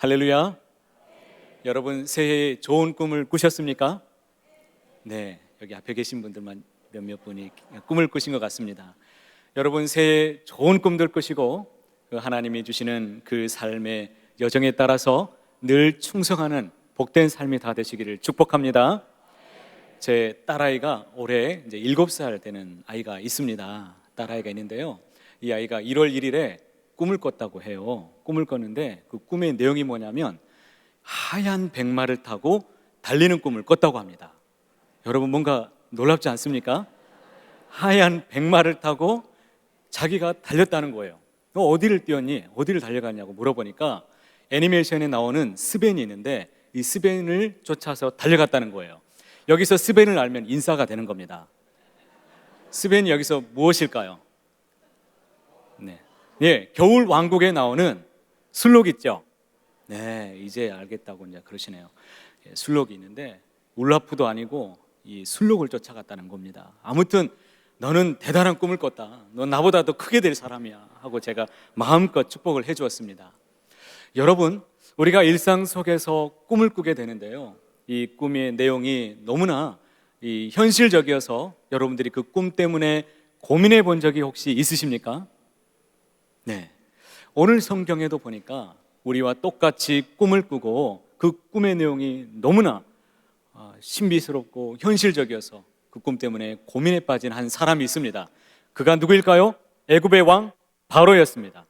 할렐루야. 여러분 새해에 좋은 꿈을 꾸셨습니까? 네, 여기 앞에 계신 분들만 몇몇 분이 꿈을 꾸신 것 같습니다. 여러분 새해에 좋은 꿈들 꾸시고 그 하나님이 주시는 그 삶의 여정에 따라서 늘 충성하는 복된 삶이 다 되시기를 축복합니다. 제 딸아이가 올해 이제 7살 되는 아이가 있습니다. 딸아이가 있는데요, 이 아이가 1월 1일에 꿈을 꿨다고 해요. 꿈을 꿨는데 그 꿈의 내용이 뭐냐면 하얀 백마를 타고 달리는 꿈을 꿨다고 합니다. 여러분 뭔가 놀랍지 않습니까? 하얀 백마를 타고 자기가 달렸다는 거예요. 너 어디를 뛰었니? 어디를 달려갔냐고 물어보니까 애니메이션에 나오는 스벤이 있는데 이 스벤을 쫓아서 달려갔다는 거예요. 여기서 스벤을 알면 인싸가 되는 겁니다. 스벤이 여기서 무엇일까요? 네, 겨울 왕국에 나오는 술록 있죠? 네, 이제 알겠다고 이제 그러시네요. 술록이 있는데 울라프도 아니고 이 술록을 쫓아갔다는 겁니다. 아무튼 너는 대단한 꿈을 꿨다. 넌 나보다 더 크게 될 사람이야 하고 제가 마음껏 축복을 해주었습니다. 여러분, 우리가 일상 속에서 꿈을 꾸게 되는데요, 이 꿈의 내용이 너무나 이 현실적이어서 여러분들이 그 꿈 때문에 고민해 본 적이 혹시 있으십니까? 네, 오늘 성경에도 보니까 우리와 똑같이 꿈을 꾸고 그 꿈의 내용이 너무나 신비스럽고 현실적이어서 그 꿈 때문에 고민에 빠진 한 사람이 있습니다. 그가 누구일까요? 애굽의 왕 바로였습니다.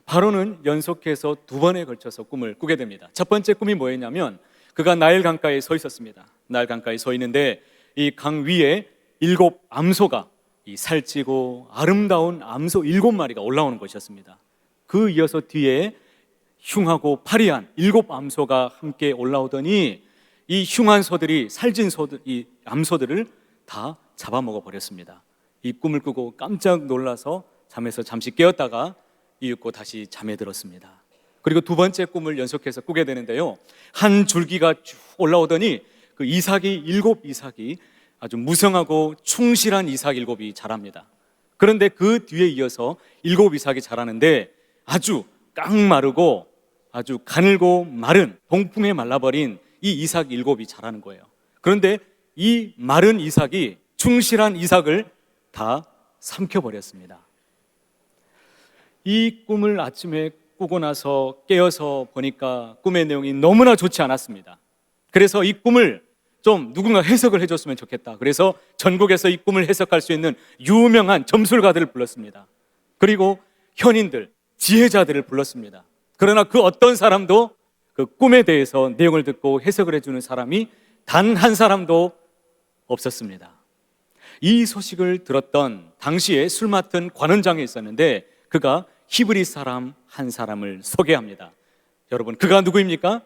바로는 연속해서 2번에 걸쳐서 꿈을 꾸게 됩니다. 첫 번째 꿈이 뭐였냐면 그가 나일 강가에 서 있었습니다. 나일 강가에 서 있는데 이 강 위에 7 암소가 이 살찌고 아름다운 암소 7마리가 올라오는 것이었습니다. 그 이어서 뒤에 흉하고 파리한 7 암소가 함께 올라오더니 이 흉한 소들이 살찐 소들, 이 암소들을 다 잡아먹어 버렸습니다. 이 꿈을 꾸고 깜짝 놀라서 잠에서 잠시 깨었다가 이윽고 다시 잠에 들었습니다. 그리고 2번째 꿈을 연속해서 꾸게 되는데요, 한 줄기가 쭉 올라오더니 그 이삭이 7 이삭이 아주 무성하고 충실한 이삭 7이 자랍니다. 그런데 그 뒤에 이어서 7 이삭이 자라는데 아주 깡마르고 아주 가늘고 마른 동풍에 말라버린 이 이삭 7이 자라는 거예요. 그런데 이 마른 이삭이 충실한 이삭을 다 삼켜버렸습니다. 이 꿈을 아침에 꾸고 나서 깨어서 보니까 꿈의 내용이 너무나 좋지 않았습니다. 그래서 이 꿈을 좀 누군가 해석을 해줬으면 좋겠다. 그래서 전국에서 이 꿈을 해석할 수 있는 유명한 점술가들을 불렀습니다. 그리고 현인들, 지혜자들을 불렀습니다. 그러나 그 어떤 사람도 그 꿈에 대해서 내용을 듣고 해석을 해주는 사람이 단 한 사람도 없었습니다. 이 소식을 들었던 당시에 술 맡은 관원장이 있었는데 그가 히브리 사람 한 사람을 소개합니다. 여러분, 그가 누구입니까?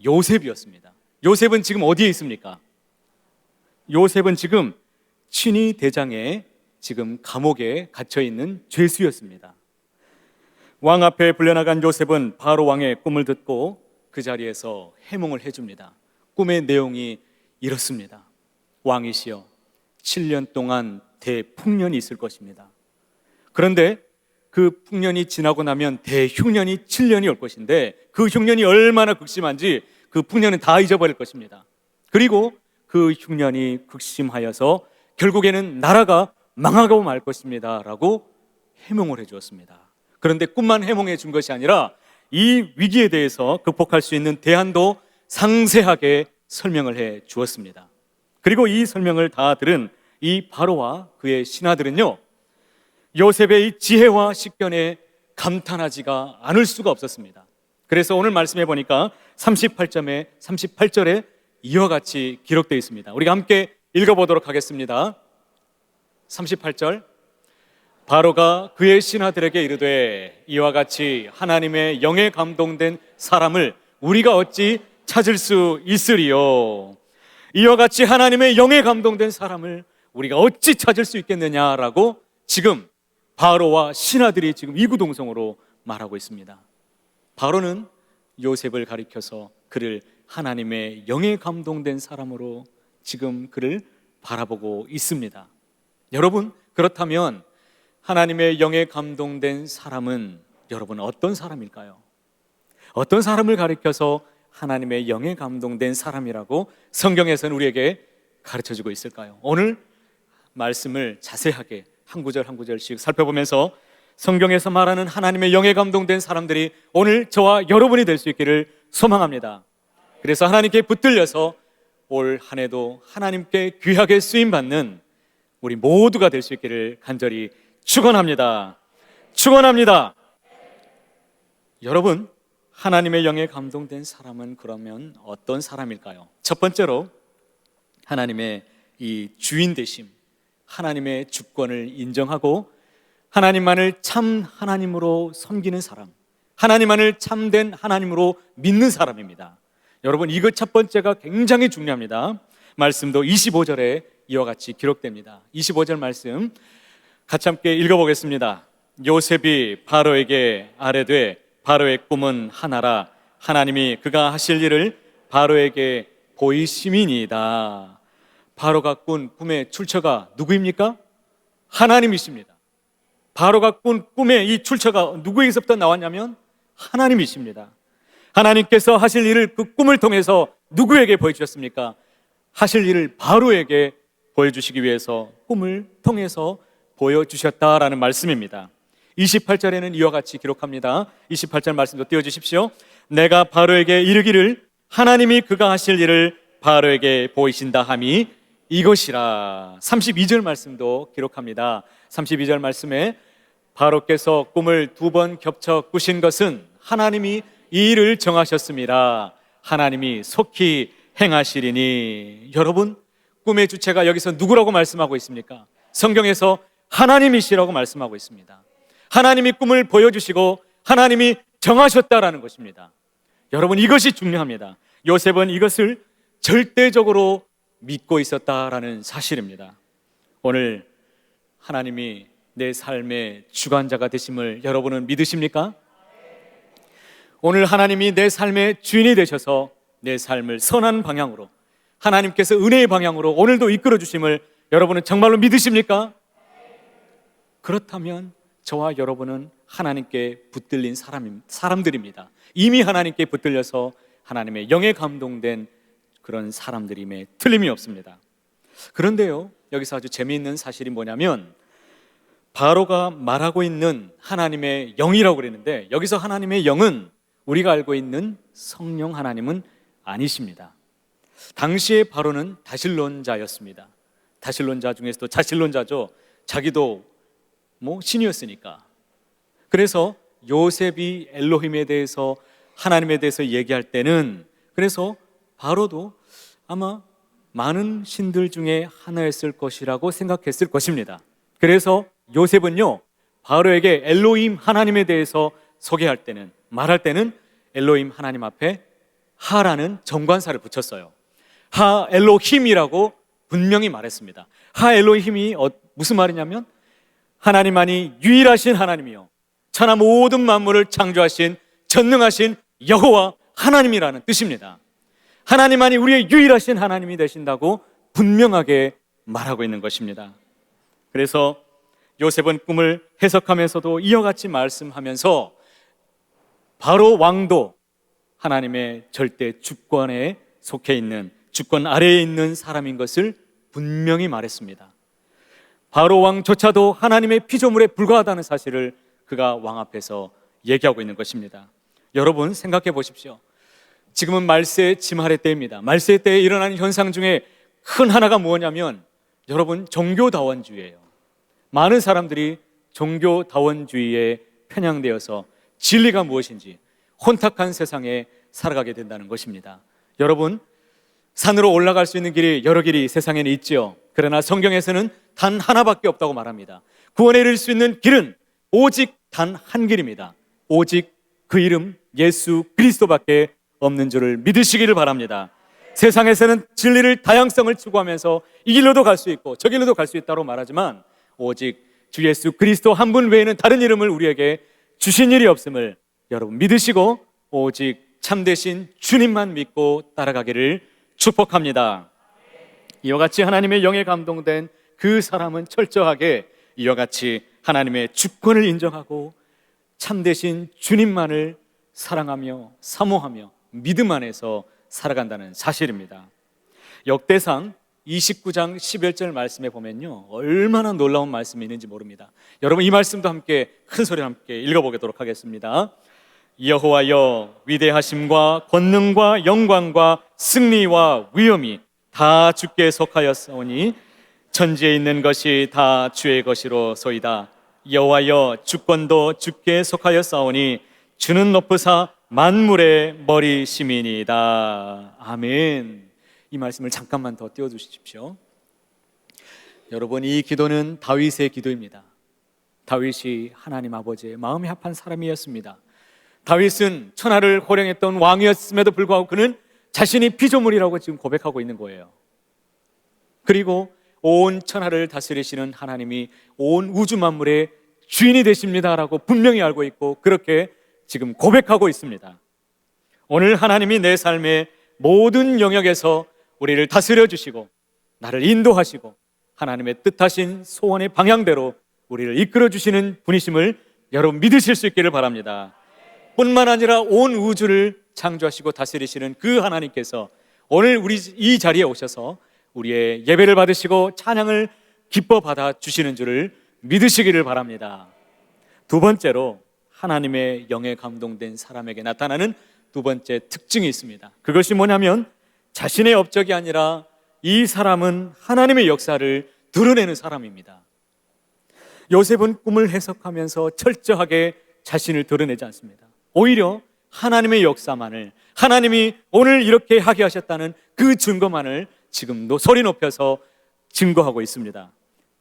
요셉이었습니다. 요셉은 지금 어디에 있습니까? 요셉은 지금 친위 대장에 지금 감옥에 갇혀 있는 죄수였습니다. 왕 앞에 불려나간 요셉은 바로 왕의 꿈을 듣고 그 자리에서 해몽을 해줍니다. 꿈의 내용이 이렇습니다. 왕이시여, 7년 동안 대풍년이 있을 것입니다. 그런데 그 풍년이 지나고 나면 대흉년이 7년이 올 것인데 그 흉년이 얼마나 극심한지 그 풍년은 다 잊어버릴 것입니다. 그리고 그 흉년이 극심하여서 결국에는 나라가 망하고 말 것입니다 라고 해몽을 해주었습니다. 그런데 꿈만 해몽해 준 것이 아니라 이 위기에 대해서 극복할 수 있는 대안도 상세하게 설명을 해 주었습니다. 그리고 이 설명을 다 들은 이 바로와 그의 신하들은요, 요셉의 이 지혜와 식견에 감탄하지가 않을 수가 없었습니다. 그래서 오늘 말씀해 보니까 38절에 이와 같이 기록되어 있습니다. 우리가 함께 읽어보도록 하겠습니다. 38절, 바로가 그의 신하들에게 이르되 이와 같이 하나님의 영에 감동된 사람을 우리가 어찌 찾을 수 있으리요? 이와 같이 하나님의 영에 감동된 사람을 우리가 어찌 찾을 수 있겠느냐라고 지금 바로와 신하들이 지금 이구동성으로 말하고 있습니다. 바로는 요셉을 가리켜서 그를 하나님의 영에 감동된 사람으로 지금 그를 바라보고 있습니다. 여러분, 그렇다면 하나님의 영에 감동된 사람은 여러분 어떤 사람일까요? 어떤 사람을 가리켜서 하나님의 영에 감동된 사람이라고 성경에서는 우리에게 가르쳐주고 있을까요? 오늘 말씀을 자세하게 한 구절 한 구절씩 살펴보면서 성경에서 말하는 하나님의 영에 감동된 사람들이 오늘 저와 여러분이 될 수 있기를 소망합니다. 그래서 하나님께 붙들려서 올 한 해도 하나님께 귀하게 쓰임받는 우리 모두가 될 수 있기를 간절히 축원합니다. 축원합니다. 여러분, 하나님의 영에 감동된 사람은 그러면 어떤 사람일까요? 첫 번째로 하나님의 이 주인 되심, 하나님의 주권을 인정하고 하나님만을 참 하나님으로 섬기는 사람, 하나님만을 참된 하나님으로 믿는 사람입니다. 여러분, 이것 첫 번째가 굉장히 중요합니다. 말씀도 25절에 이와 같이 기록됩니다. 25절 말씀 같이 함께 읽어보겠습니다. 요셉이 바로에게 아뢰되 바로의 꿈은 하나라. 하나님이 그가 하실 일을 바로에게 보이심이니이다. 바로가 꾼 꿈의 출처가 누구입니까? 하나님이십니다. 바로가 꾼 꿈의 이 출처가 누구에게서부터 나왔냐면 하나님이십니다. 하나님께서 하실 일을 그 꿈을 통해서 누구에게 보여주셨습니까? 하실 일을 바로에게 보여주시기 위해서 꿈을 통해서 보여주셨다라는 말씀입니다. 28절에는 이와 같이 기록합니다. 28절 말씀도 띄워주십시오. 내가 바로에게 이르기를 하나님이 그가 하실 일을 바로에게 보이신다 함이 이것이라. 32절 말씀도 기록합니다. 32절 말씀에 바로께서 꿈을 2번 겹쳐 꾸신 것은 하나님이 이 일을 정하셨습니다. 하나님이 속히 행하시리니. 여러분, 꿈의 주체가 여기서 누구라고 말씀하고 있습니까? 성경에서 하나님이시라고 말씀하고 있습니다. 하나님이 꿈을 보여주시고 하나님이 정하셨다라는 것입니다. 여러분, 이것이 중요합니다. 요셉은 이것을 절대적으로 믿고 있었다라는 사실입니다. 오늘 하나님이 내 삶의 주관자가 되심을 여러분은 믿으십니까? 오늘 하나님이 내 삶의 주인이 되셔서 내 삶을 선한 방향으로, 하나님께서 은혜의 방향으로 오늘도 이끌어 주심을 여러분은 정말로 믿으십니까? 그렇다면 저와 여러분은 하나님께 붙들린 사람들입니다. 이미 하나님께 붙들려서 하나님의 영에 감동된 그런 사람들임에 틀림이 없습니다. 그런데요, 여기서 아주 재미있는 사실이 뭐냐면 바로가 말하고 있는 하나님의 영이라고 그랬는데 여기서 하나님의 영은 우리가 알고 있는 성령 하나님은 아니십니다. 당시에 바로는 다실론자였습니다. 다실론자 중에서도 자실론자죠. 자기도 신이었으니까. 그래서 요셉이 엘로힘에 대해서, 하나님에 대해서 얘기할 때는 그래서 바로도 아마 많은 신들 중에 하나였을 것이라고 생각했을 것입니다. 그래서 요셉은요, 바로에게 엘로힘 하나님에 대해서 소개할 때는, 말할 때는 엘로힘 하나님 앞에 하라는 정관사를 붙였어요. 하 엘로힘이라고 분명히 말했습니다. 하 엘로힘이 무슨 말이냐면 하나님만이 유일하신 하나님이요, 천하 모든 만물을 창조하신 전능하신 여호와 하나님이라는 뜻입니다. 하나님만이 우리의 유일하신 하나님이 되신다고 분명하게 말하고 있는 것입니다. 그래서 요셉은 꿈을 해석하면서도 이와 같이 말씀하면서 바로 왕도 하나님의 절대 주권에 속해 있는, 주권 아래에 있는 사람인 것을 분명히 말했습니다. 바로 왕조차도 하나님의 피조물에 불과하다는 사실을 그가 왕 앞에서 얘기하고 있는 것입니다. 여러분, 생각해 보십시오. 지금은 말세 지말의 때입니다. 말세 때에 일어나는 현상 중에 큰 하나가 뭐냐면 여러분, 종교다원주의예요. 많은 사람들이 종교다원주의에 편향되어서 진리가 무엇인지 혼탁한 세상에 살아가게 된다는 것입니다. 여러분, 산으로 올라갈 수 있는 길이 여러 길이 세상에는 있지요. 그러나 성경에서는 단 하나밖에 없다고 말합니다. 구원에 이를 수 있는 길은 오직 단 한 길입니다. 오직 그 이름 예수 그리스도밖에 없는 줄을 믿으시기를 바랍니다. 세상에서는 진리를, 다양성을 추구하면서 이 길로도 갈 수 있고 저 길로도 갈 수 있다고 말하지만 오직 주 예수 그리스도 한 분 외에는 다른 이름을 우리에게 주신 일이 없음을 여러분 믿으시고 오직 참되신 주님만 믿고 따라가기를 축복합니다. 이와 같이 하나님의 영에 감동된 그 사람은 철저하게 이와 같이 하나님의 주권을 인정하고 참되신 주님만을 사랑하며 사모하며 믿음 안에서 살아간다는 사실입니다. 역대상 29장 11절 말씀에 보면요, 얼마나 놀라운 말씀이 있는지 모릅니다. 여러분, 이 말씀도 함께 큰 소리로 함께 읽어보도록 하겠습니다. 여호와여, 위대하심과 권능과 영광과 승리와 위엄이 다 주께 속하였사오니 천지에 있는 것이 다 주의 것이로소이다. 여호와여, 주권도 주께 속하였사오니 주는 높으사 만물의 머리심이니이다. 아멘. 이 말씀을 잠깐만 더 띄워주십시오. 여러분, 이 기도는 다윗의 기도입니다. 다윗이 하나님 아버지의 마음이 합한 사람이었습니다. 다윗은 천하를 호령했던 왕이었음에도 불구하고 그는 자신이 피조물이라고 지금 고백하고 있는 거예요. 그리고 온 천하를 다스리시는 하나님이 온 우주 만물의 주인이 되십니다라고 분명히 알고 있고 그렇게 지금 고백하고 있습니다. 오늘 하나님이 내 삶의 모든 영역에서 우리를 다스려 주시고 나를 인도하시고 하나님의 뜻하신 소원의 방향대로 우리를 이끌어 주시는 분이심을 여러분 믿으실 수 있기를 바랍니다. 뿐만 아니라 온 우주를 창조하시고 다스리시는 그 하나님께서 오늘 우리 이 자리에 오셔서 우리의 예배를 받으시고 찬양을 기뻐 받아 주시는 줄을 믿으시기를 바랍니다. 두 번째로 하나님의 영에 감동된 사람에게 나타나는 두 번째 특징이 있습니다. 그것이 뭐냐면 자신의 업적이 아니라 이 사람은 하나님의 역사를 드러내는 사람입니다. 요셉은 꿈을 해석하면서 철저하게 자신을 드러내지 않습니다. 오히려 하나님의 역사만을, 하나님이 오늘 이렇게 하게 하셨다는 그 증거만을 지금도 소리 높여서 증거하고 있습니다.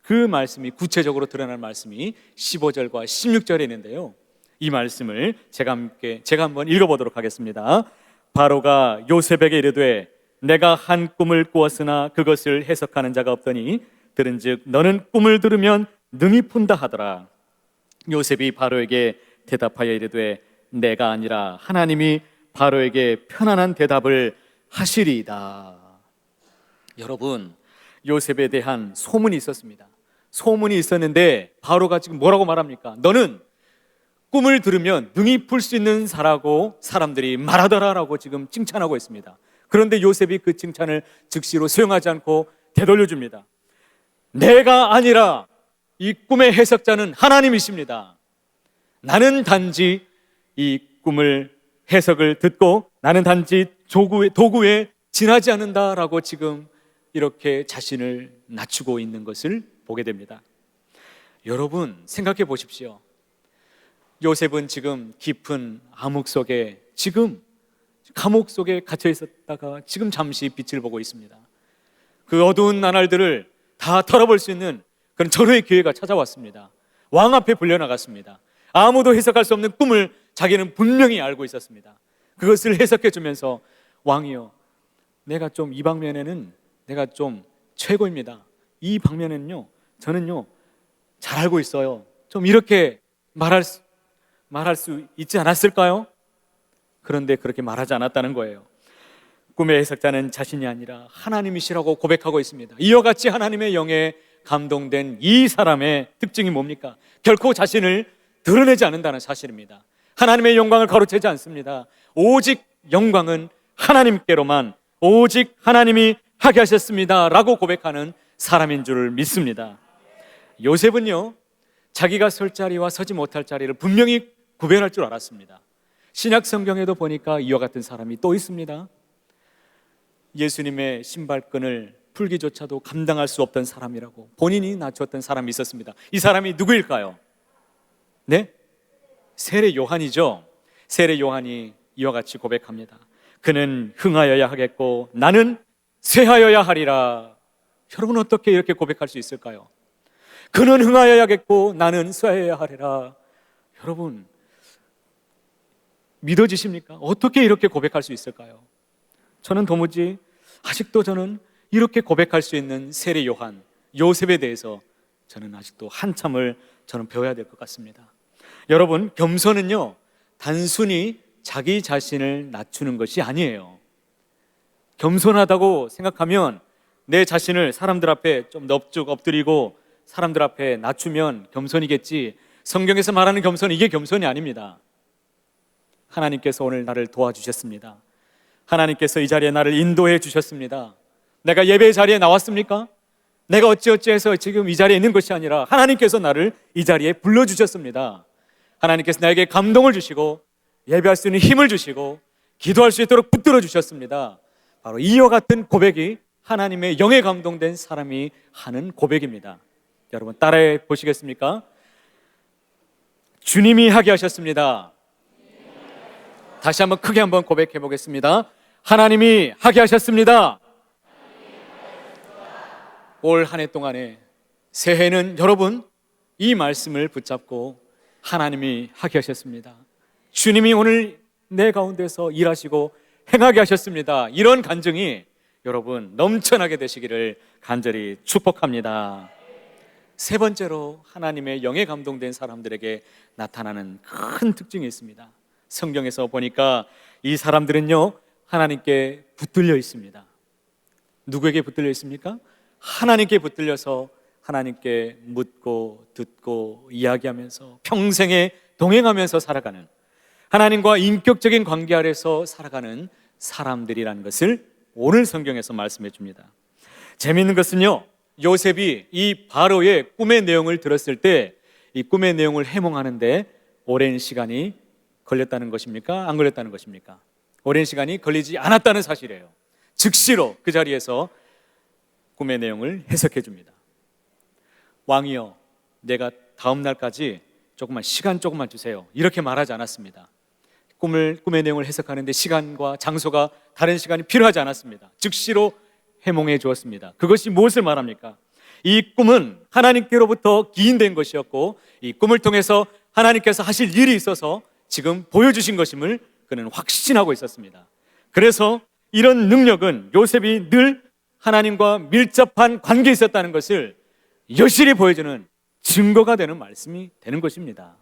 그 말씀이 구체적으로 드러날 말씀이 15절과 16절에 있는데요, 이 말씀을 제가 한번 읽어보도록 하겠습니다. 바로가 요셉에게 이르되 내가 한 꿈을 꾸었으나 그것을 해석하는 자가 없더니 들은즉 너는 꿈을 들으면 능히 푼다 하더라. 요셉이 바로에게 대답하여 이르되 내가 아니라 하나님이 바로에게 편안한 대답을 하시리이다. 여러분, 요셉에 대한 소문이 있었습니다. 소문이 있었는데 바로가 지금 뭐라고 말합니까? 너는 꿈을 들으면 능히 풀 수 있는 사라고 사람들이 말하더라라고 지금 칭찬하고 있습니다. 그런데 요셉이 그 칭찬을 즉시로 수용하지 않고 되돌려줍니다. 내가 아니라 이 꿈의 해석자는 하나님이십니다. 나는 단지 이 꿈을 해석을 듣고 나는 단지 도구에 지나지 않는다라고 지금 이렇게 자신을 낮추고 있는 것을 보게 됩니다. 여러분, 생각해 보십시오. 요셉은 지금 깊은 암흑 속에, 지금 감옥 속에 갇혀 있었다가 지금 잠시 빛을 보고 있습니다. 그 어두운 나날들을 다 털어볼 수 있는 그런 절호의 기회가 찾아왔습니다. 왕 앞에 불려나갔습니다. 아무도 해석할 수 없는 꿈을 자기는 분명히 알고 있었습니다. 그것을 해석해 주면서 왕이여, 내가 좀 이 방면에는 내가 좀 최고입니다. 이 방면에는요, 저는요 잘 알고 있어요. 좀 이렇게 말할 수 있지 않았을까요? 그런데 그렇게 말하지 않았다는 거예요. 꿈의 해석자는 자신이 아니라 하나님이시라고 고백하고 있습니다. 이와 같이 하나님의 영에 감동된 이 사람의 특징이 뭡니까? 결코 자신을 드러내지 않는다는 사실입니다. 하나님의 영광을 가로채지 않습니다. 오직 영광은 하나님께로만, 오직 하나님이 하게 하셨습니다 라고 고백하는 사람인 줄 믿습니다. 요셉은요, 자기가 설 자리와 서지 못할 자리를 분명히 구별할 줄 알았습니다. 신약 성경에도 보니까 이와 같은 사람이 또 있습니다. 예수님의 신발끈을 풀기조차도 감당할 수 없던 사람이라고 본인이 낮췄던 사람이 있었습니다. 이 사람이 누구일까요? 네? 세례 요한이죠. 세례 요한이 이와 같이 고백합니다. 그는 흥하여야 하겠고 나는 쇠하여야 하리라. 여러분, 어떻게 이렇게 고백할 수 있을까요? 그는 흥하여야겠고 나는 쇠하여야 하리라. 여러분, 믿어지십니까? 어떻게 이렇게 고백할 수 있을까요? 저는 도무지 아직도 저는 이렇게 고백할 수 있는 세례 요한, 요셉에 대해서 저는 아직도 한참을 저는 배워야 될 것 같습니다. 여러분, 겸손은요 단순히 자기 자신을 낮추는 것이 아니에요. 겸손하다고 생각하면 내 자신을 사람들 앞에 좀 넙죽 엎드리고 사람들 앞에 낮추면 겸손이겠지, 성경에서 말하는 겸손은 이게 겸손이 아닙니다. 하나님께서 오늘 나를 도와주셨습니다. 하나님께서 이 자리에 나를 인도해 주셨습니다. 내가 예배 자리에 나왔습니까? 내가 어찌어찌해서 지금 이 자리에 있는 것이 아니라 하나님께서 나를 이 자리에 불러주셨습니다. 하나님께서 나에게 감동을 주시고 예배할 수 있는 힘을 주시고 기도할 수 있도록 붙들어 주셨습니다. 바로 이와 같은 고백이 하나님의 영에 감동된 사람이 하는 고백입니다. 여러분 따라해 보시겠습니까? 주님이 하게 하셨습니다. 다시 한번 크게 한번 고백해 보겠습니다. 하나님이 하게 하셨습니다. 올 한 해 동안에 새해는 여러분 이 말씀을 붙잡고 하나님이 하게 하셨습니다. 주님이 오늘 내 가운데서 일하시고 행하게 하셨습니다. 이런 간증이 여러분 넘쳐나게 되시기를 간절히 축복합니다. 세 번째로 하나님의 영에 감동된 사람들에게 나타나는 큰 특징이 있습니다. 성경에서 보니까 이 사람들은요 하나님께 붙들려 있습니다. 누구에게 붙들려 있습니까? 하나님께 붙들려서 하나님께 묻고 듣고 이야기하면서 평생에 동행하면서 살아가는, 하나님과 인격적인 관계 아래서 살아가는 사람들이라는 것을 오늘 성경에서 말씀해 줍니다. 재미있는 것은요, 요셉이 이 바로의 꿈의 내용을 들었을 때 이 꿈의 내용을 해몽하는데 오랜 시간이 걸렸다는 것입니까? 안 걸렸다는 것입니까? 오랜 시간이 걸리지 않았다는 사실이에요. 즉시로 그 자리에서 꿈의 내용을 해석해 줍니다. 왕이여, 내가 다음 날까지 시간 조금만 주세요, 이렇게 말하지 않았습니다. 꿈의 내용을 해석하는데 시간과 장소가 다른 시간이 필요하지 않았습니다. 즉시로 해몽해 주었습니다. 그것이 무엇을 말합니까? 이 꿈은 하나님께로부터 기인된 것이었고 이 꿈을 통해서 하나님께서 하실 일이 있어서 지금 보여주신 것임을 그는 확신하고 있었습니다. 그래서 이런 능력은 요셉이 늘 하나님과 밀접한 관계에 있었다는 것을 여실히 보여주는 증거가 되는 말씀이 되는 것입니다.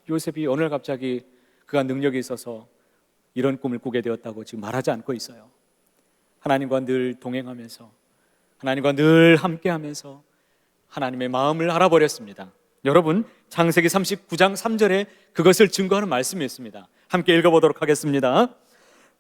요셉이 어느 날 갑자기 그가 능력이 있어서 이런 꿈을 꾸게 되었다고 지금 말하지 않고 있어요. 하나님과 늘 동행하면서 하나님과 늘 함께하면서 하나님의 마음을 알아버렸습니다. 여러분 창세기 39장 3절에 그것을 증거하는 말씀이 있습니다. 함께 읽어보도록 하겠습니다.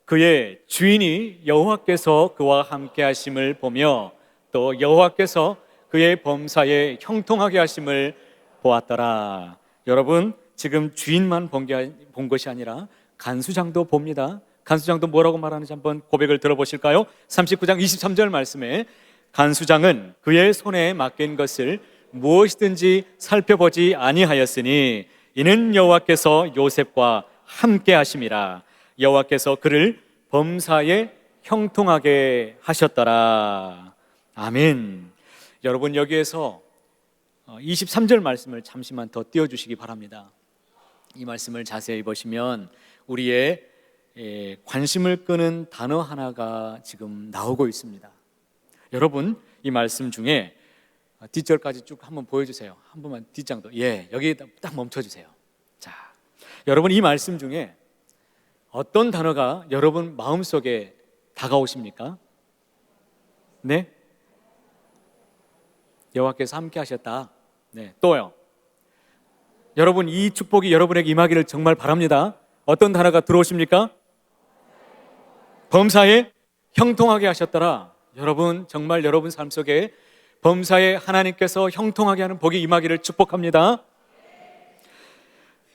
그의 주인이 여호와께서 그와 함께 하심을 보며 또 여호와께서 그의 범사에 형통하게 하심을 보았더라. 여러분 지금 주인만 본 것이 아니라 간수장도 봅니다. 간수장도 뭐라고 말하는지 한번 고백을 들어보실까요? 39장 23절 말씀에 간수장은 그의 손에 맡긴 것을 무엇이든지 살펴보지 아니하였으니 이는 여호와께서 요셉과 함께 하심이라. 여호와께서 그를 범사에 형통하게 하셨더라. 아멘. 여러분 여기에서 23절 말씀을 잠시만 더 띄워주시기 바랍니다. 이 말씀을 자세히 보시면 우리의 관심을 끄는 단어 하나가 지금 나오고 있습니다. 여러분 이 말씀 중에 뒷절까지 쭉 한번 보여주세요. 한 번만 뒷장도. 여기 딱 멈춰주세요. 자, 여러분 이 말씀 중에 어떤 단어가 여러분 마음속에 다가오십니까? 네? 여호와께서 함께 하셨다. 네, 또요. 여러분 이 축복이 여러분에게 임하기를 정말 바랍니다. 어떤 단어가 들어오십니까? 범사에 형통하게 하셨더라. 여러분 정말 여러분 삶 속에 범사에 하나님께서 형통하게 하는 복이 임하기를 축복합니다.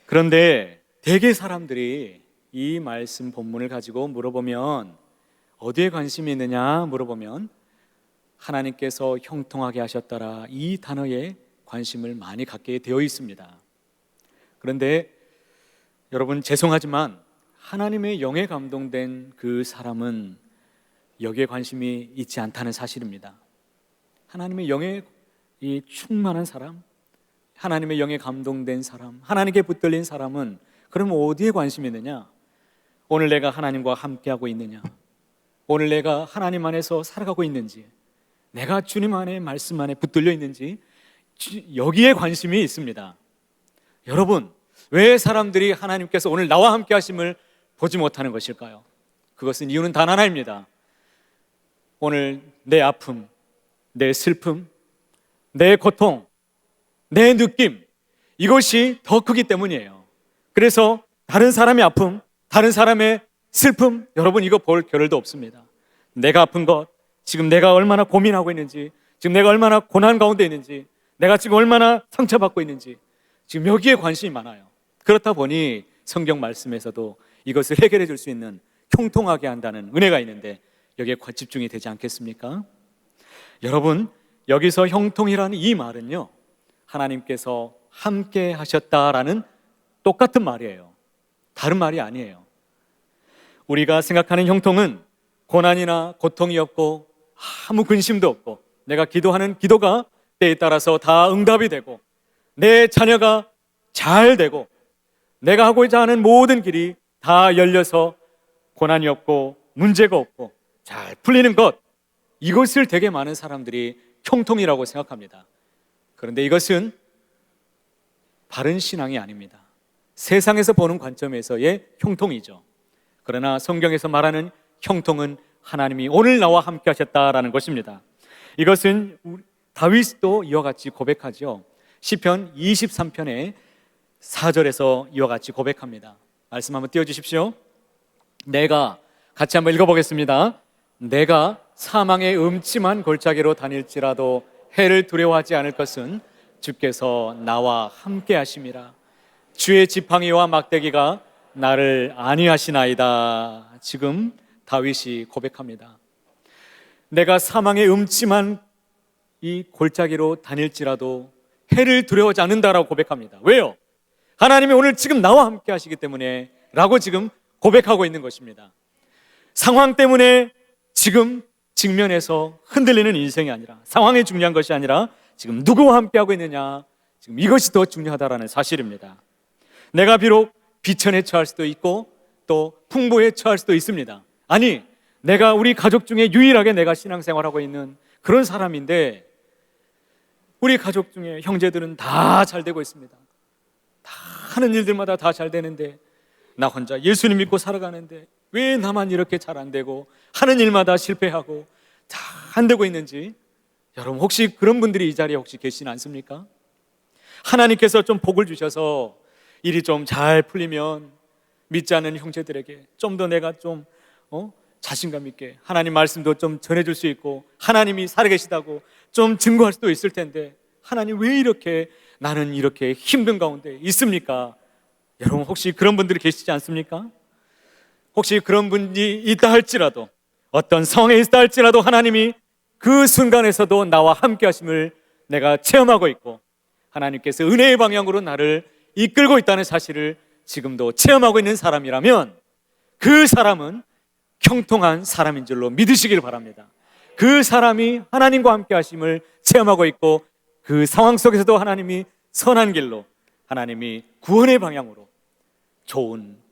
그런데 대개 사람들이 이 말씀 본문을 가지고 물어보면 어디에 관심이 있느냐 물어보면 하나님께서 형통하게 하셨더라 이 단어에 관심을 많이 갖게 되어 있습니다. 그런데 여러분 죄송하지만 하나님의 영에 감동된 그 사람은 여기에 관심이 있지 않다는 사실입니다. 하나님의 영에 충만한 사람, 하나님의 영에 감동된 사람, 하나님께 붙들린 사람은 그럼 어디에 관심이 있느냐? 오늘 내가 하나님과 함께하고 있느냐? 오늘 내가 하나님 안에서 살아가고 있는지, 내가 주님 안에 말씀 안에 붙들려 있는지 여기에 관심이 있습니다. 여러분 왜 사람들이 하나님께서 오늘 나와 함께 하심을 보지 못하는 것일까요? 그것은 이유는 단 하나입니다. 오늘 내 아픔, 내 슬픔, 내 고통, 내 느낌 이것이 더 크기 때문이에요. 그래서 다른 사람의 아픔, 다른 사람의 슬픔, 여러분 이거 볼 겨를도 없습니다. 내가 아픈 것, 지금 내가 얼마나 고민하고 있는지, 지금 내가 얼마나 고난 가운데 있는지, 내가 지금 얼마나 상처받고 있는지, 지금 여기에 관심이 많아요. 그렇다 보니 성경 말씀에서도 이것을 해결해 줄 수 있는, 형통하게 한다는 은혜가 있는데 여기에 집중이 되지 않겠습니까? 여러분, 여기서 형통이라는 이 말은요, 하나님께서 함께 하셨다라는 똑같은 말이에요. 다른 말이 아니에요. 우리가 생각하는 형통은 고난이나 고통이 없고 아무 근심도 없고 내가 기도하는 기도가 때에 따라서 다 응답이 되고 내 자녀가 잘 되고 내가 하고자 하는 모든 길이 다 열려서 고난이 없고 문제가 없고 잘 풀리는 것, 이것을 되게 많은 사람들이 형통이라고 생각합니다. 그런데 이것은 바른 신앙이 아닙니다. 세상에서 보는 관점에서의 형통이죠. 그러나 성경에서 말하는 형통은 하나님이 오늘 나와 함께 하셨다라는 것입니다. 이것은 다윗도 이와 같이 고백하죠. 시편 23편의 4절에서 이와 같이 고백합니다. 말씀 한번 띄워주십시오. 내가, 같이 한번 읽어보겠습니다. 내가 사망의 음침한 골짜기로 다닐지라도 해를 두려워하지 않을 것은 주께서 나와 함께 하심이라. 주의 지팡이와 막대기가 나를 안위하시나이다. 지금 다윗이 고백합니다. 내가 사망의 음침한 이 골짜기로 다닐지라도 해를 두려워하지 않는다라고 고백합니다. 왜요? 하나님이 오늘 지금 나와 함께 하시기 때문에 라고 지금 고백하고 있는 것입니다. 상황 때문에 지금 직면해서 흔들리는 인생이 아니라, 상황이 중요한 것이 아니라 지금 누구와 함께하고 있느냐, 지금 이것이 더 중요하다라는 사실입니다. 내가 비록 비천에 처할 수도 있고 또 풍부에 처할 수도 있습니다. 아니, 내가 우리 가족 중에 유일하게 내가 신앙생활하고 있는 그런 사람인데 우리 가족 중에 형제들은 다 잘 되고 있습니다. 다 하는 일들마다 다 잘 되는데 나 혼자 예수님 믿고 살아가는데 왜 나만 이렇게 잘 안 되고 하는 일마다 실패하고 다 안 되고 있는지, 여러분 혹시 그런 분들이 이 자리에 혹시 계시지 않습니까? 하나님께서 좀 복을 주셔서 일이 좀 잘 풀리면 믿지 않는 형제들에게 좀 더 내가 좀 자신감 있게 하나님 말씀도 좀 전해줄 수 있고 하나님이 살아계시다고 좀 증거할 수도 있을 텐데 하나님 왜 이렇게 나는 이렇게 힘든 가운데 있습니까? 여러분 혹시 그런 분들이 계시지 않습니까? 혹시 그런 분이 있다 할지라도, 어떤 상황에 있다 할지라도 하나님이 그 순간에서도 나와 함께 하심을 내가 체험하고 있고 하나님께서 은혜의 방향으로 나를 이끌고 있다는 사실을 지금도 체험하고 있는 사람이라면 그 사람은 형통한 사람인 줄로 믿으시길 바랍니다. 그 사람이 하나님과 함께 하심을 체험하고 있고 그 상황 속에서도 하나님이 선한 길로, 하나님이 구원의 방향으로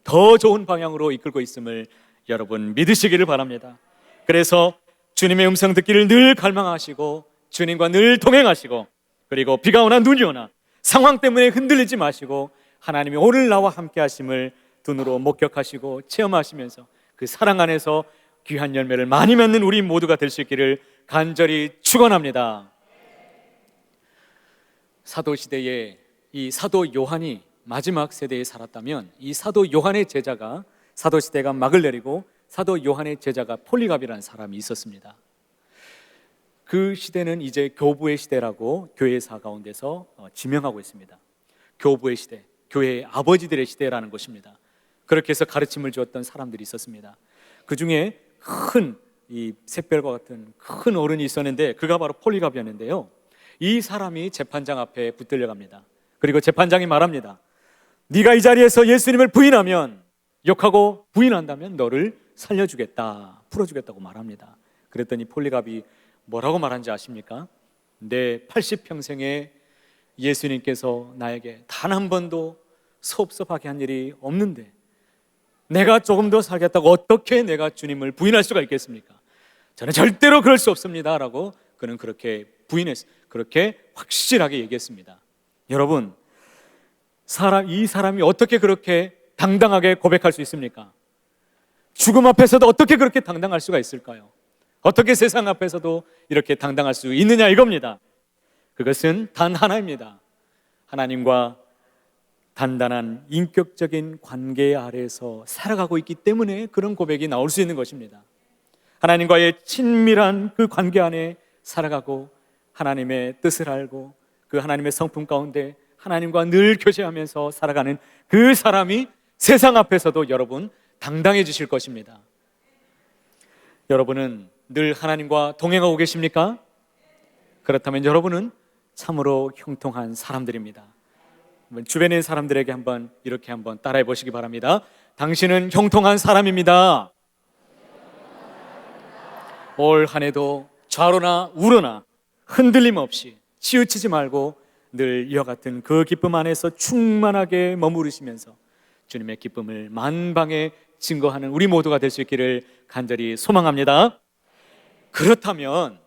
더 좋은 방향으로 이끌고 있음을 여러분 믿으시기를 바랍니다. 그래서 주님의 음성 듣기를 늘 갈망하시고 주님과 늘 동행하시고, 그리고 비가 오나 눈이 오나 상황 때문에 흔들리지 마시고 하나님이 오늘 나와 함께 하심을 눈으로 목격하시고 체험하시면서 그 사랑 안에서 귀한 열매를 많이 맺는 우리 모두가 될 수 있기를 간절히 축원합니다. 사도시대에 이 사도 요한이 마지막 세대에 살았다면 이 사도 요한의 제자가, 사도시대가 막을 내리고 사도 요한의 제자가 폴리갑이라는 사람이 있었습니다. 그 시대는 이제 교부의 시대라고 교회사 가운데서 지명하고 있습니다. 교부의 시대, 교회의 아버지들의 시대라는 것입니다. 그렇게 해서 가르침을 주었던 사람들이 있었습니다. 그 중에 큰 이 샛별과 같은 큰 어른이 있었는데 그가 바로 폴리갑이었는데요. 이 사람이 재판장 앞에 붙들려 갑니다. 그리고 재판장이 말합니다. 네가 이 자리에서 예수님을 부인하면, 욕하고 부인한다면 너를 살려주겠다, 풀어주겠다고 말합니다. 그랬더니 폴리갑이 뭐라고 말한지 아십니까? 내 80평생에 예수님께서 나에게 단 한 번도 섭섭하게 한 일이 없는데 내가 조금 더 살겠다고 어떻게 내가 주님을 부인할 수가 있겠습니까? 저는 절대로 그럴 수 없습니다 라고 그는 그렇게 그렇게 확실하게 얘기했습니다. 여러분, 이 사람이 어떻게 그렇게 당당하게 고백할 수 있습니까? 죽음 앞에서도 어떻게 그렇게 당당할 수가 있을까요? 어떻게 세상 앞에서도 이렇게 당당할 수 있느냐 이겁니다. 그것은 단 하나입니다. 하나님과 단단한 인격적인 관계 아래에서 살아가고 있기 때문에 그런 고백이 나올 수 있는 것입니다. 하나님과의 친밀한 그 관계 안에 살아가고 하나님의 뜻을 알고 그 하나님의 성품 가운데 하나님과 늘 교제하면서 살아가는 그 사람이 세상 앞에서도 여러분 당당해지실 것입니다. 여러분은 늘 하나님과 동행하고 계십니까? 그렇다면 여러분은 참으로 형통한 사람들입니다. 주변에 있는 사람들에게 이렇게 한번 따라해 보시기 바랍니다. 당신은 형통한 사람입니다. 올 한 해도 좌로나 우로나 흔들림 없이 치우치지 말고 늘 이와 같은 그 기쁨 안에서 충만하게 머무르시면서 주님의 기쁨을 만방에 증거하는 우리 모두가 될 수 있기를 간절히 소망합니다. 그렇다면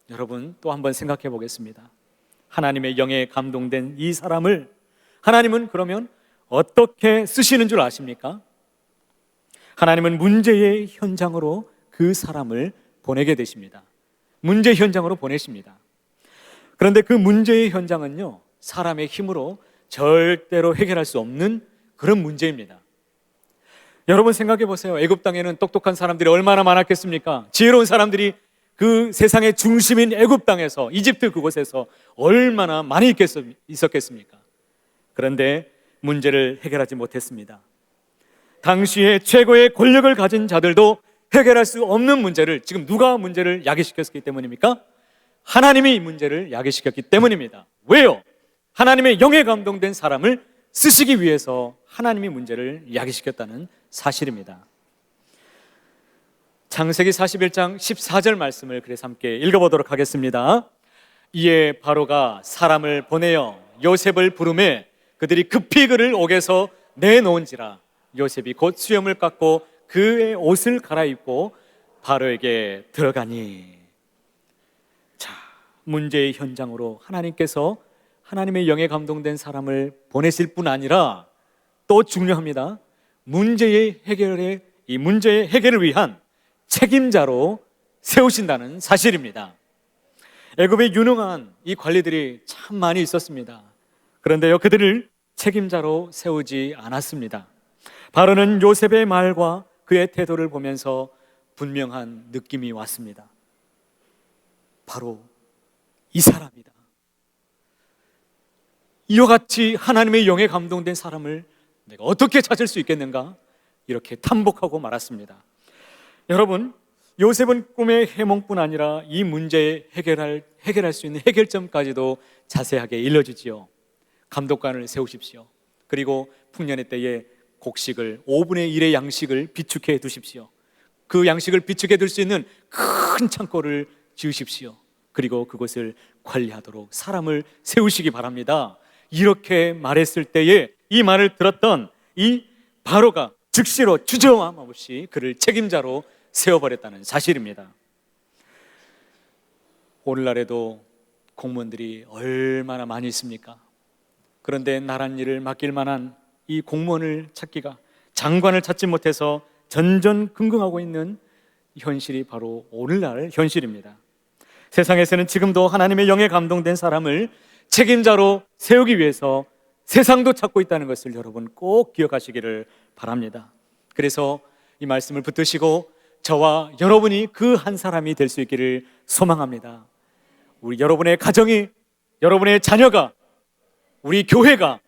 여러분 또 한번 생각해 보겠습니다. 하나님의 영에 감동된 이 사람을 하나님은 그러면 어떻게 쓰시는 줄 아십니까? 하나님은 문제의 현장으로 그 사람을 보내게 되십니다. 문제 현장으로 보내십니다. 그런데 그 문제의 현장은요, 사람의 힘으로 절대로 해결할 수 없는 그런 문제입니다. 여러분 생각해 보세요. 애굽 땅에는 똑똑한 사람들이 얼마나 많았겠습니까? 지혜로운 사람들이 그 세상의 중심인 애굽 땅에서, 이집트 그곳에서 얼마나 많이 있었겠습니까? 그런데 문제를 해결하지 못했습니다. 당시에 최고의 권력을 가진 자들도 해결할 수 없는 문제를 지금 누가 문제를 야기시켰기 때문입니까? 하나님이 이 문제를 야기시켰기 때문입니다. 왜요? 하나님의 영에 감동된 사람을 쓰시기 위해서 하나님이 문제를 야기시켰다는 사실입니다. 창세기 41장 14절 말씀을 그래서 함께 읽어보도록 하겠습니다. 이에 바로가 사람을 보내어 요셉을 부르매 그들이 급히 그를 옥에서 내놓은지라 요셉이 곧 수염을 깎고 그의 옷을 갈아입고 바로에게 들어가니. 자, 문제의 현장으로 하나님께서 하나님의 영에 감동된 사람을 보내실 뿐 아니라 또 중요합니다. 문제의 해결을 위한 책임자로 세우신다는 사실입니다. 애굽에 유능한 이 관리들이 참 많이 있었습니다. 그런데요, 그들을 책임자로 세우지 않았습니다. 바로는 요셉의 말과 그의 태도를 보면서 분명한 느낌이 왔습니다. 바로 이 사람이다. 이와 같이 하나님의 영에 감동된 사람을 내가 어떻게 찾을 수 있겠는가? 이렇게 탐복하고 말았습니다. 여러분, 요셉은 꿈의 해몽뿐 아니라 이 문제에 해결할 수 있는 해결점까지도 자세하게 일러주지요. 감독관을 세우십시오. 그리고 풍년의 때에 곡식을 5분의 1의 양식을 비축해 두십시오. 그 양식을 비축해 둘 수 있는 큰 창고를 지으십시오. 그리고 그것을 관리하도록 사람을 세우시기 바랍니다. 이렇게 말했을 때에 이 말을 들었던 이 바로가 즉시로 주저함 없이 그를 책임자로 세워버렸다는 사실입니다. 오늘날에도 공무원들이 얼마나 많이 있습니까? 그런데 나란 일을 맡길 만한 이 공무원을 찾기가, 장관을 찾지 못해서 전전긍긍하고 있는 현실이 바로 오늘날 현실입니다. 세상에서는 지금도 하나님의 영에 감동된 사람을 책임자로 세우기 위해서 세상도 찾고 있다는 것을 여러분 꼭 기억하시기를 바랍니다. 그래서 이 말씀을 붙드시고 저와 여러분이 그 한 사람이 될 수 있기를 소망합니다. 우리 여러분의 가정이, 여러분의 자녀가, 우리 교회가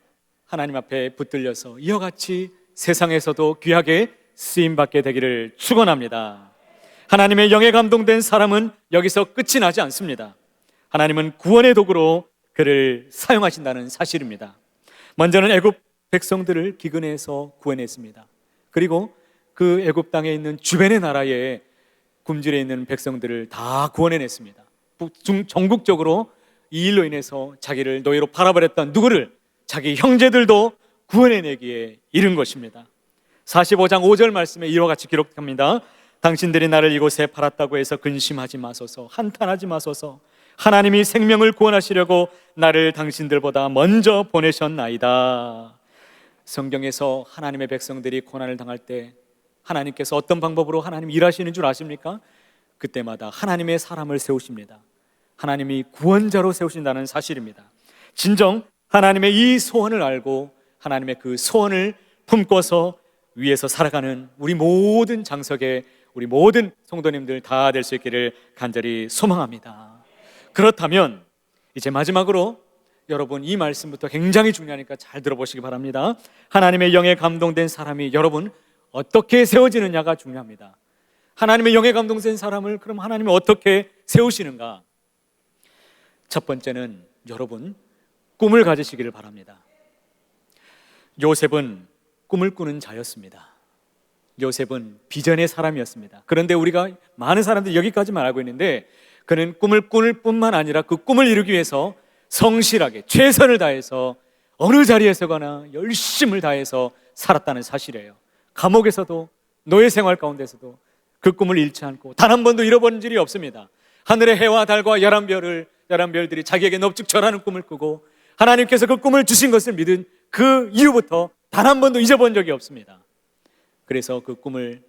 하나님 앞에 붙들려서 이와 같이 세상에서도 귀하게 쓰임받게 되기를 축원합니다. 하나님의 영에 감동된 사람은 여기서 끝이 나지 않습니다. 하나님은 구원의 도구로 그를 사용하신다는 사실입니다. 먼저는 애굽 백성들을 기근에서 구원했습니다. 그리고 그 애굽 땅에 있는 주변의 나라에 굶주려 있는 백성들을 다 구원해냈습니다. 전국적으로 이 일로 인해서 자기를 노예로 팔아버렸던 누구를, 자기 형제들도 구원해내기에 이른 것입니다. 45장 5절 말씀에 이와 같이 기록합니다. 당신들이 나를 이곳에 팔았다고 해서 근심하지 마소서, 한탄하지 마소서. 하나님이 생명을 구원하시려고 나를 당신들보다 먼저 보내셨나이다. 성경에서 하나님의 백성들이 고난을 당할 때 하나님께서 어떤 방법으로 하나님 일하시는 줄 아십니까? 그때마다 하나님의 사람을 세우십니다. 하나님이 구원자로 세우신다는 사실입니다. 진정 하나님의 이 소원을 알고 하나님의 그 소원을 품고서 위에서 살아가는 우리 모든 장석에 우리 모든 성도님들 다 될 수 있기를 간절히 소망합니다. 그렇다면 이제 마지막으로 여러분, 이 말씀부터 굉장히 중요하니까 잘 들어보시기 바랍니다. 하나님의 영에 감동된 사람이 여러분 어떻게 세워지느냐가 중요합니다. 하나님의 영에 감동된 사람을 그럼 하나님이 어떻게 세우시는가? 첫 번째는 여러분, 꿈을 가지시기를 바랍니다. 요셉은 꿈을 꾸는 자였습니다. 요셉은 비전의 사람이었습니다. 그런데 우리가 많은 사람들이 여기까지만 알고 있는데, 그는 꿈을 꿀 뿐만 아니라 그 꿈을 이루기 위해서 성실하게 최선을 다해서 어느 자리에서거나 열심을 다해서 살았다는 사실이에요. 감옥에서도, 노예 생활 가운데서도 그 꿈을 잃지 않고 단 한 번도 잃어버린 일이 없습니다. 하늘의 해와 달과 열한 별들이 자기에게 넙죽 절하는 꿈을 꾸고, 하나님께서 그 꿈을 주신 것을 믿은 그 이후부터 단 한 번도 잊어본 적이 없습니다. 그래서 그 꿈을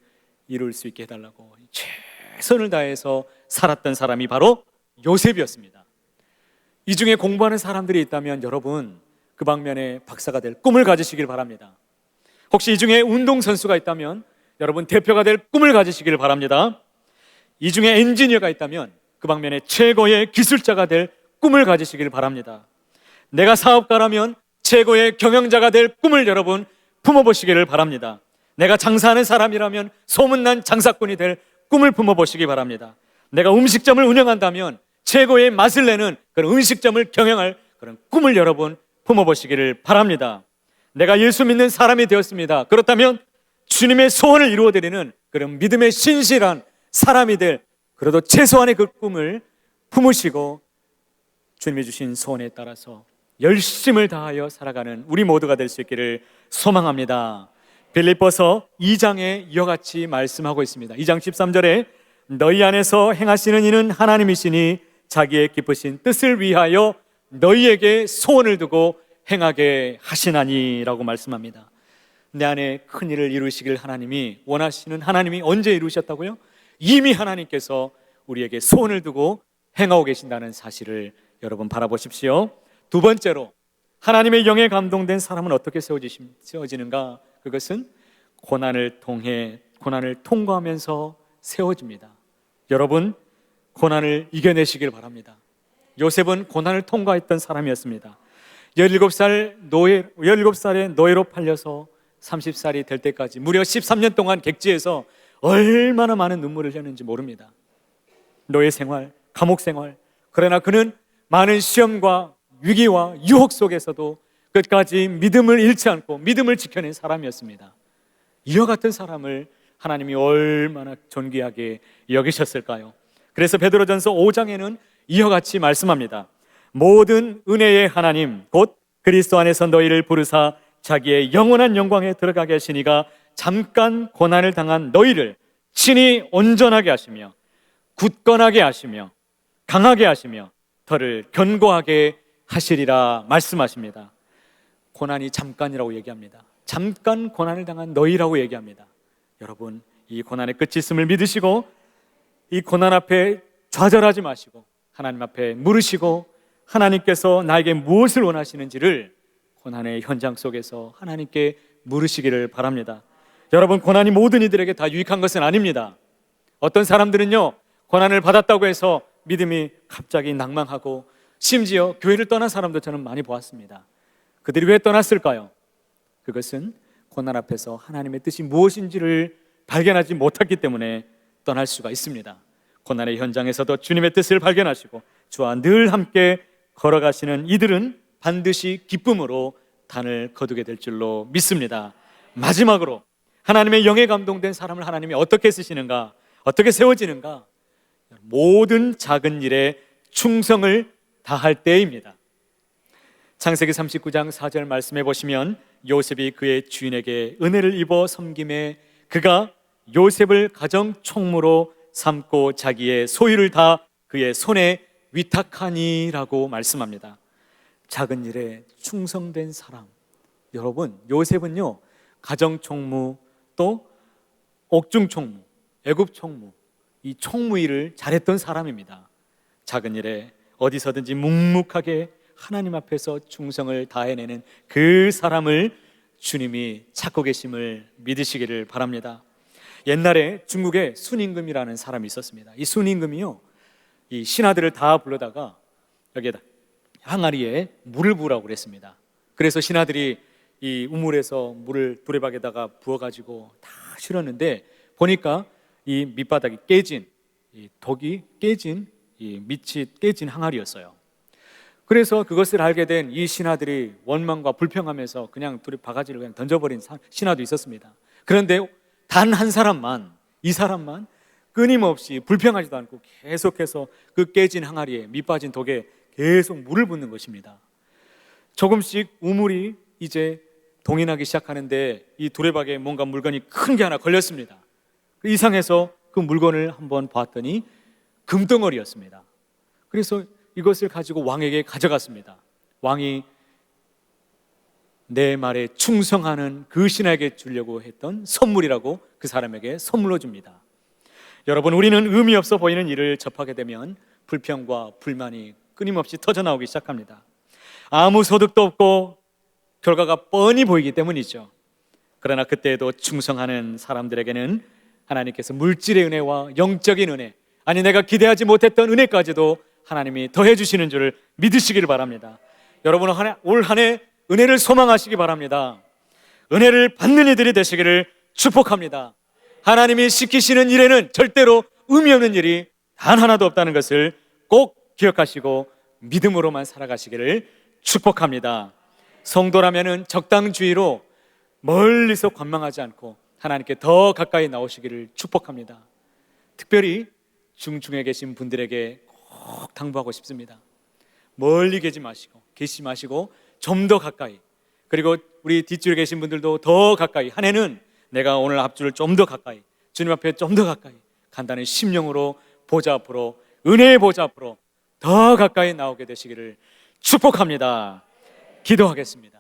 이룰 수 있게 해달라고 최선을 다해서 살았던 사람이 바로 요셉이었습니다. 이 중에 공부하는 사람들이 있다면 여러분, 그 방면에 박사가 될 꿈을 가지시길 바랍니다. 혹시 이 중에 운동선수가 있다면 여러분, 대표가 될 꿈을 가지시길 바랍니다. 이 중에 엔지니어가 있다면 그 방면에 최고의 기술자가 될 꿈을 가지시길 바랍니다. 내가 사업가라면 최고의 경영자가 될 꿈을 여러분 품어보시기를 바랍니다. 내가 장사하는 사람이라면 소문난 장사꾼이 될 꿈을 품어보시기 바랍니다. 내가 음식점을 운영한다면 최고의 맛을 내는 그런 음식점을 경영할 그런 꿈을 여러분 품어보시기를 바랍니다. 내가 예수 믿는 사람이 되었습니다. 그렇다면 주님의 소원을 이루어드리는 그런 믿음의 신실한 사람이 될, 그래도 최소한의 그 꿈을 품으시고 주님이 주신 소원에 따라서 열심을 다하여 살아가는 우리 모두가 될 수 있기를 소망합니다. 빌립보서 2장에 이와 같이 말씀하고 있습니다. 2장 13절에 너희 안에서 행하시는 이는 하나님이시니 자기의 기쁘신 뜻을 위하여 너희에게 소원을 두고 행하게 하시나니 라고 말씀합니다. 내 안에 큰 일을 이루시길 하나님이 원하시는 하나님이 언제 이루셨다고요? 이미 하나님께서 우리에게 소원을 두고 행하고 계신다는 사실을 여러분 바라보십시오. 두 번째로, 하나님의 영에 감동된 사람은 어떻게 세워지는가? 그것은 고난을 통과하면서 세워집니다. 여러분, 고난을 이겨내시길 바랍니다. 요셉은 고난을 통과했던 사람이었습니다. 17살의 노예로 팔려서 30살이 될 때까지 무려 13년 동안 객지에서 얼마나 많은 눈물을 흘렸는지 모릅니다. 노예 생활, 감옥 생활. 그러나 그는 많은 시험과 위기와 유혹 속에서도 끝까지 믿음을 잃지 않고 믿음을 지켜낸 사람이었습니다. 이와 같은 사람을 하나님이 얼마나 존귀하게 여기셨을까요? 그래서 베드로전서 5장에는 이와 같이 말씀합니다. 모든 은혜의 하나님 곧 그리스도 안에서 너희를 부르사 자기의 영원한 영광에 들어가게 하시니가 잠깐 고난을 당한 너희를 친히 온전하게 하시며 굳건하게 하시며 강하게 하시며 더를 견고하게 하시리라 말씀하십니다. 고난이 잠깐이라고 얘기합니다. 잠깐 고난을 당한 너희라고 얘기합니다. 여러분, 이 고난의 끝이 있음을 믿으시고 이 고난 앞에 좌절하지 마시고 하나님 앞에 물으시고 하나님께서 나에게 무엇을 원하시는지를 고난의 현장 속에서 하나님께 물으시기를 바랍니다. 여러분, 고난이 모든 이들에게 다 유익한 것은 아닙니다. 어떤 사람들은요, 고난을 받았다고 해서 믿음이 갑자기 낭망하고 심지어 교회를 떠난 사람도 저는 많이 보았습니다. 그들이 왜 떠났을까요? 그것은 고난 앞에서 하나님의 뜻이 무엇인지를 발견하지 못했기 때문에 떠날 수가 있습니다. 고난의 현장에서도 주님의 뜻을 발견하시고 주와 늘 함께 걸어가시는 이들은 반드시 기쁨으로 단을 거두게 될 줄로 믿습니다. 마지막으로, 하나님의 영에 감동된 사람을 하나님이 어떻게 쓰시는가, 어떻게 세워지는가? 모든 작은 일에 충성을 다할 때입니다. 창세기 39장 4절 말씀해 보시면 요셉이 그의 주인에게 은혜를 입어 섬김에 그가 요셉을 가정 총무로 삼고 자기의 소유를 다 그의 손에 위탁하니라고 말씀합니다. 작은 일에 충성된 사람. 여러분, 요셉은요, 가정 총무 또 옥중 총무, 애굽 총무, 이 총무 일을 잘했던 사람입니다. 작은 일에 어디서든지 묵묵하게 하나님 앞에서 충성을 다해내는 그 사람을 주님이 찾고 계심을 믿으시기를 바랍니다. 옛날에 중국에 순임금이라는 사람이 있었습니다. 이 순임금이요, 이 신하들을 다 불러다가 여기에다 항아리에 물을 부으라고 그랬습니다. 그래서 신하들이 이 우물에서 물을 두레박에다가 부어가지고 다 실었는데 보니까 이 밑바닥이 깨진, 이 덕이 깨진, 이 밑이 깨진 항아리였어요. 그래서 그것을 알게 된 이 신하들이 원망과 불평하면서 그냥 바가지를 그냥 던져버린 신하도 있었습니다. 그런데 단 한 사람만, 이 사람만 끊임없이 불평하지도 않고 계속해서 그 깨진 항아리에 밑빠진 덕에 계속 물을 붓는 것입니다. 조금씩 우물이 이제 동이 나기 시작하는데 이 두레박에 뭔가 물건이 큰 게 하나 걸렸습니다. 이상해서 그 물건을 한번 봤더니 금덩어리였습니다. 그래서 이것을 가지고 왕에게 가져갔습니다. 왕이 내 말에 충성하는 그 신하에게 주려고 했던 선물이라고 그 사람에게 선물로 줍니다. 여러분, 우리는 의미 없어 보이는 일을 접하게 되면 불평과 불만이 끊임없이 터져나오기 시작합니다. 아무 소득도 없고 결과가 뻔히 보이기 때문이죠. 그러나 그때에도 충성하는 사람들에게는 하나님께서 물질의 은혜와 영적인 은혜, 아니 내가 기대하지 못했던 은혜까지도 하나님이 더해 주시는 줄을 믿으시기를 바랍니다. 여러분, 올 한 해 은혜를 소망하시기 바랍니다. 은혜를 받는 이들이 되시기를 축복합니다. 하나님이 시키시는 일에는 절대로 의미 없는 일이 단 하나도 없다는 것을 꼭 기억하시고 믿음으로만 살아가시기를 축복합니다. 성도라면은 적당주의로 멀리서 관망하지 않고 하나님께 더 가까이 나오시기를 축복합니다. 특별히 중중에 계신 분들에게 꼭 당부하고 싶습니다. 멀리 계시지 마시고 좀 더 가까이, 그리고 우리 뒷줄에 계신 분들도 더 가까이, 한 해는 내가 오늘 앞줄을 좀 더 가까이, 주님 앞에 좀 더 가까이 간다는 심령으로 보좌 앞으로, 은혜의 보좌 앞으로 더 가까이 나오게 되시기를 축복합니다. 기도하겠습니다.